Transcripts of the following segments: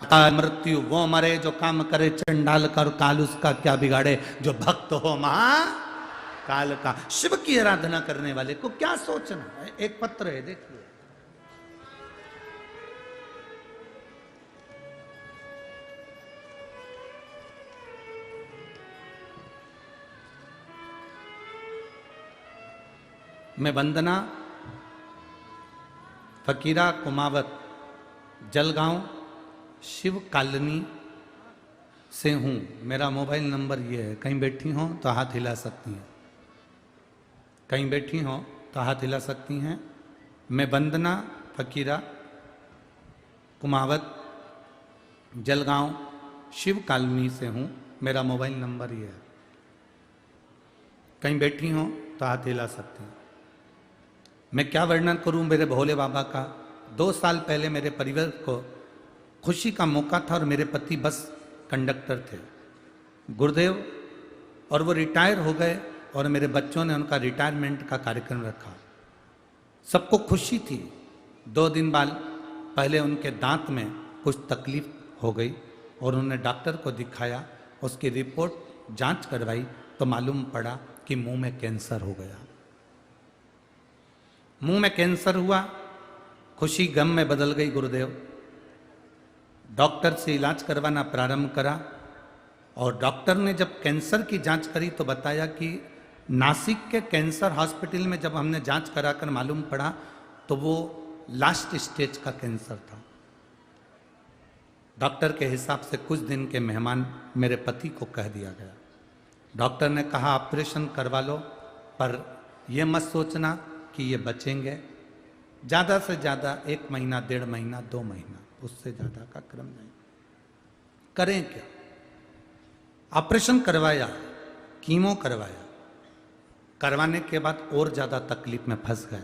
मृत्यु वो मरे जो काम करे चंडाल कर, काल उसका क्या बिगाड़े जो भक्त हो महा काल का। शिव की आराधना करने वाले को क्या सोचना है। एक पत्र है, देखिए। मैं वंदना फकीरा कुमावत जलगांव शिव कॉलोनी से हूँ। मेरा मोबाइल नंबर ये है। कहीं बैठी हो तो हाथ हिला सकती हैं, कहीं बैठी हो तो हाथ हिला सकती हैं। मैं वंदना फकीरा कुमावत जलगांव शिव कॉलोनी से हूँ। मेरा मोबाइल नंबर ये है। कहीं बैठी हो तो हाथ हिला सकती हैं। मैं क्या वर्णन करूं मेरे भोले बाबा का। 2 साल पहले मेरे परिवार को खुशी का मौका था और मेरे पति बस कंडक्टर थे, गुरुदेव, और वो रिटायर हो गए और मेरे बच्चों ने उनका रिटायरमेंट का कार्यक्रम रखा। सबको खुशी थी। 2 दिन बाद पहले उनके दांत में कुछ तकलीफ हो गई और उन्होंने डॉक्टर को दिखाया। उसकी रिपोर्ट जांच करवाई तो मालूम पड़ा कि मुंह में कैंसर हो गया। मुंह में कैंसर हुआ, खुशी गम में बदल गई। गुरुदेव, डॉक्टर से इलाज करवाना प्रारंभ करा और डॉक्टर ने जब कैंसर की जांच करी तो बताया कि नासिक के कैंसर हॉस्पिटल में जब हमने जांच कराकर मालूम पड़ा तो वो लास्ट स्टेज का कैंसर था। डॉक्टर के हिसाब से कुछ दिन के मेहमान मेरे पति को कह दिया गया। डॉक्टर ने कहा ऑपरेशन करवा लो, पर यह मत सोचना कि ये बचेंगे। ज़्यादा से ज़्यादा 1 महीना, 1.5 महीना, 2 महीना, उससे ज़्यादा का क्रम नहीं। करें क्या? ऑपरेशन करवाया, कीमो करवाया। करवाने के बाद और ज़्यादा तकलीफ में फंस गए।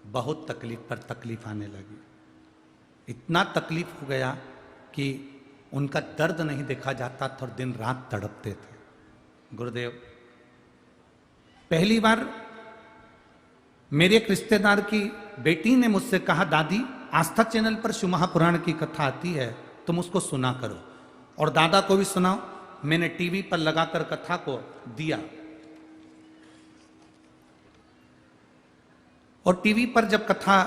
बहुत तकलीफ पर तकलीफ आने लगी। इतना तकलीफ हो गया कि उनका दर्द नहीं देखा जाता था और दिन रात तड़पते थे। गुरुदेव, पहली बार मेरे एक रिश्तेदार की बेटी ने मुझसे कहा, दादी आस्था चैनल पर शिव महापुराण की कथा आती है, तुम उसको सुना करो। और दादा को भी सुनाओ। मैंने टीवी पर लगाकर कथा को दिया और टीवी पर जब कथा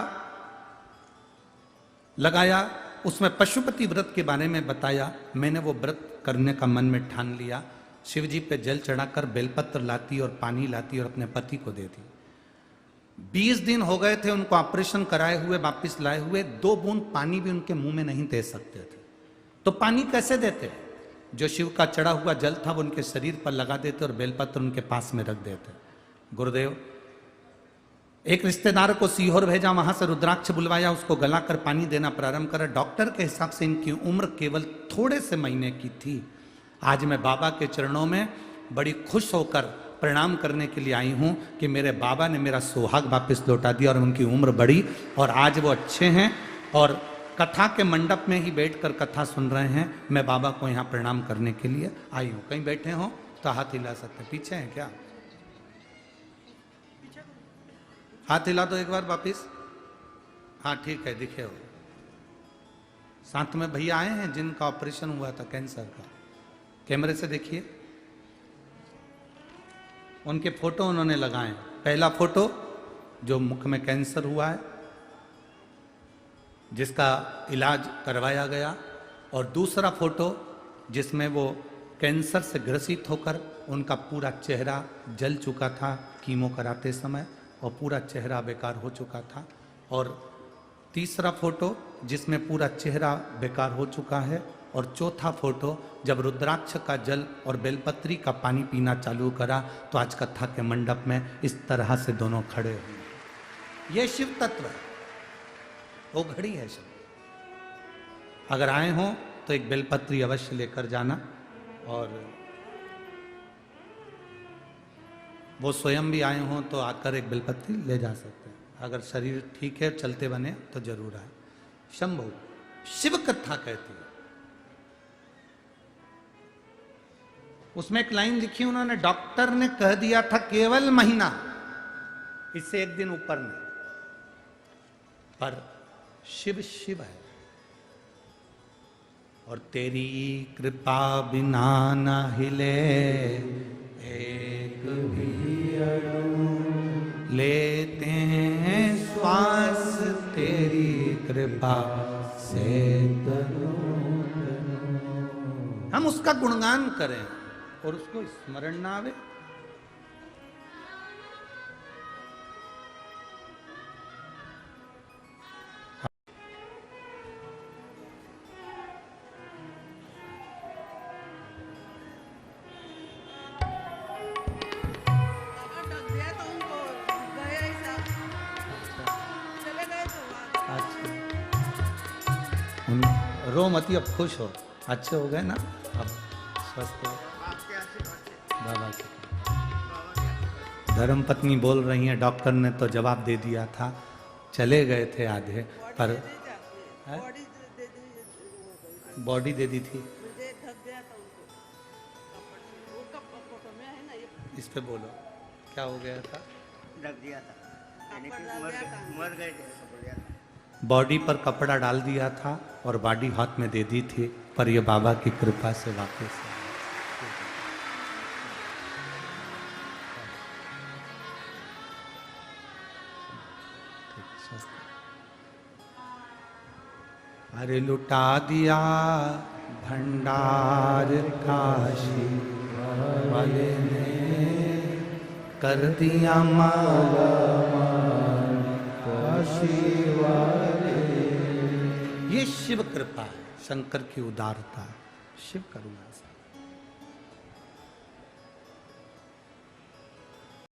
लगाया उसमें पशुपति व्रत के बारे में बताया। मैंने वो व्रत करने का मन में ठान लिया। शिव जी पे जल चढ़ाकर बेलपत्र लाती और पानी लाती और अपने पति को देती। 20 दिन हो गए थे उनको ऑपरेशन कराए हुए, वापस लाए हुए। 2 बूंद पानी भी उनके मुंह में नहीं दे सकते थे। तो पानी कैसे देते? जो शिव का चढ़ा हुआ जल था वो उनके शरीर पर लगा देते और बेलपत्र उनके पास में रख देते। गुरुदेव, एक रिश्तेदार को सीहोर भेजा, वहां से रुद्राक्ष बुलवाया, उसको गलाकर पानी देना प्रारंभ करा। डॉक्टर के हिसाब से इनकी उम्र केवल थोड़े से महीने की थी। आज मैं बाबा के चरणों में बड़ी खुश होकर प्रणाम करने के लिए आई हूं कि मेरे बाबा ने मेरा सुहाग वापस लौटा दिया और उनकी उम्र बढ़ी और आज वो अच्छे हैं और कथा के मंडप में ही बैठकर कथा सुन रहे हैं। मैं बाबा को यहाँ प्रणाम करने के लिए आई हूँ। कहीं बैठे हो तो हाथ हिला सकते हैं। पीछे हैं क्या? हाथ हिला दो एक बार वापिस। हाँ ठीक है, दिखे हो। साथ में भैया आए हैं जिनका ऑपरेशन हुआ था कैंसर का। कैमरे से देखिए, उनके फोटो उन्होंने लगाए। पहला फोटो जो मुख में कैंसर हुआ है, जिसका इलाज करवाया गया, और दूसरा फोटो जिसमें वो कैंसर से ग्रसित होकर उनका पूरा चेहरा जल चुका था कीमो कराते समय और पूरा चेहरा बेकार हो चुका था। और तीसरा फोटो जिसमें पूरा चेहरा बेकार हो चुका है। और चौथा फोटो जब रुद्राक्ष का जल और बेलपत्री का पानी पीना चालू करा तो आज कथा के मंडप में इस तरह से दोनों खड़े हुए। ये शिव तत्व है, वो घड़ी है शिव। अगर आए हो तो एक बेलपत्री अवश्य लेकर जाना और वो स्वयं भी आए हों तो आकर एक बेलपत्री ले जा सकते हैं। अगर शरीर ठीक है, चलते बने तो जरूर आए। शंभु शिव कथा कहती है। उसमें एक लाइन लिखी उन्होंने, डॉक्टर ने कह दिया था केवल महीना, इससे 1 दिन ऊपर नहीं, पर शिव शिव है। और तेरी कृपा बिना न हिले एक भी अणु, लेते हैं श्वास तेरी कृपा से तनु। हम उसका गुणगान करें और उसको स्मरण ना आवे। रो मती, अब खुश हो, अच्छे हो गए ना, अब स्वस्थ हो बाबा के। धर्म पत्नी बोल रही है डॉक्टर ने तो जवाब दे दिया था, चले गए थे आधे पर बॉडी दे दी थी। इस पे बोलो क्या हो गया था? ढक दिया था, मर गए थे। बॉडी पर कपड़ा डाल दिया था और बॉडी हाथ में दे दी थी, पर ये बाबा की कृपा से वापस अरे लुटा दिया भंडार काशी वाले ने, कर दिया माला काशी वाले। ये शिव कृपा है, शंकर की उदारता है, शिव करुणा से।